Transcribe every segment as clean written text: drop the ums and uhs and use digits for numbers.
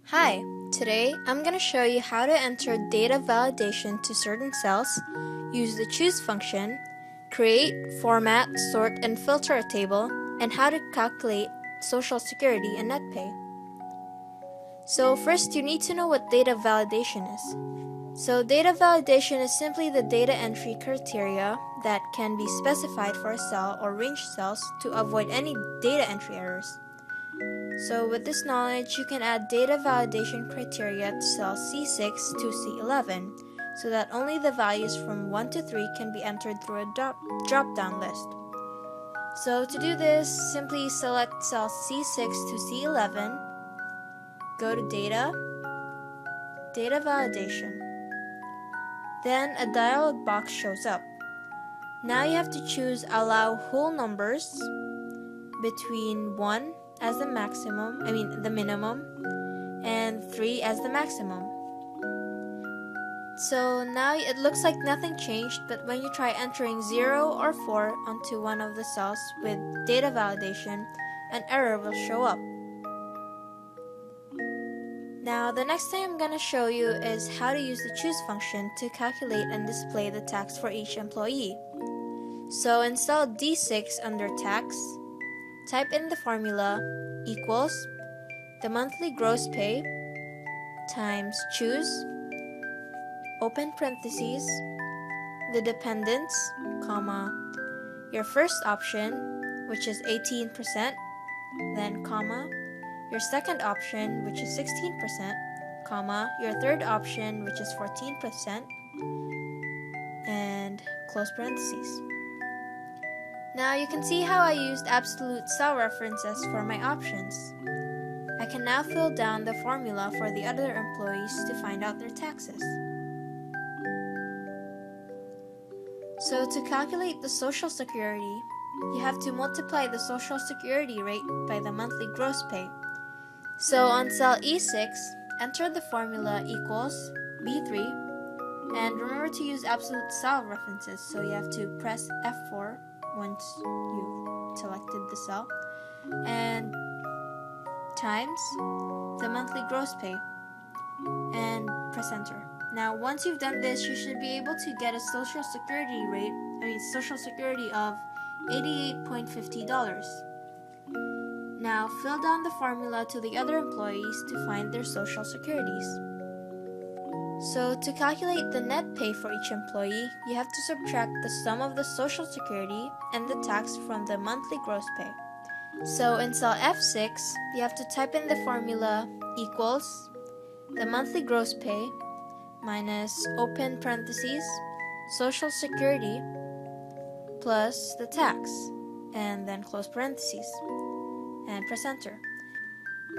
Hi, today I'm going to show you how to enter data validation to certain cells, use the choose function, create, format, sort, and filter a table, and how to calculate Social Security and net pay. So first you need to know what data validation is. So data validation is simply the data entry criteria that can be specified for a cell or range cells to avoid any data entry errors. So with this knowledge, you can add data validation criteria to cell C6 to C11 so that only the values from 1 to 3 can be entered through a drop-down list. So to do this, simply select cell C6 to C11, go to Data, Data Validation. Then a dialog box shows up. Now you have to choose Allow whole numbers between 1 as the minimum, and 3 as the maximum. So now it looks like nothing changed, but when you try entering 0 or 4 onto one of the cells with data validation, an error will show up. Now the next thing I'm going to show you is how to use the choose function to calculate and display the tax for each employee. So in cell D6 under tax, type in the formula equals the monthly gross pay times choose, open parentheses, the dependents, comma, your first option, which is 18%, then comma, your second option, which is 16%, comma, your third option, which is 14%, and close parentheses. Now you can see how I used absolute cell references for my options. I can now fill down the formula for the other employees to find out their taxes. So to calculate the Social Security, you have to multiply the Social Security rate by the monthly gross pay. So on cell E6, enter the formula equals B3, and remember to use absolute cell references, so you have to press F4 once you've selected the cell, and times the monthly gross pay, and press enter. Now once you've done this, you should be able to get a Social Security of $88.50. Now fill down the formula to the other employees to find their Social Securities. So to calculate the net pay for each employee, you have to subtract the sum of the Social Security and the tax from the monthly gross pay. So in cell F6, you have to type in the formula equals the monthly gross pay minus open parentheses Social Security plus the tax, and then close parentheses, and press enter.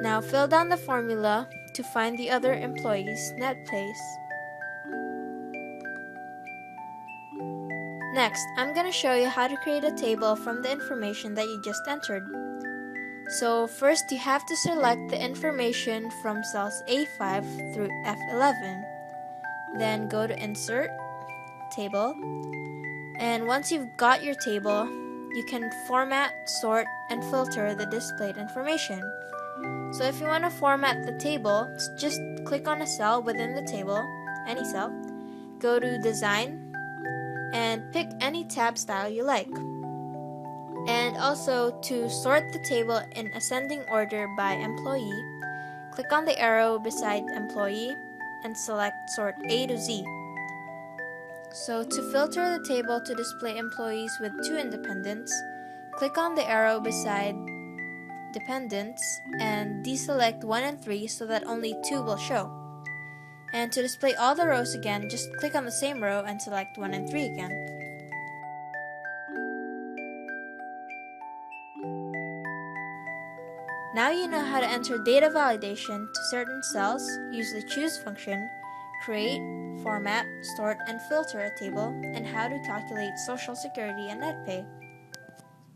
Now fill down the formula to find the other employees' net pays. Next, I'm going to show you how to create a table from the information that you just entered. So first you have to select the information from cells A5 through F11. Then go to Insert, Table, and once you've got your table, you can format, sort, and filter the displayed information. So if you want to format the table, just click on a cell within the table, any cell, go to Design, and pick any tab style you like. And also to sort the table in ascending order by employee, click on the arrow beside employee and select Sort A to Z. So to filter the table to display employees with 2 independents, click on the arrow beside dependents and deselect 1 and 3 so that only 2 will show. And to display all the rows again, just click on the same row and select 1 and 3 again. Now you know how to enter data validation to certain cells, use the choose function, create, format, sort, and filter a table, and how to calculate Social Security and net pay.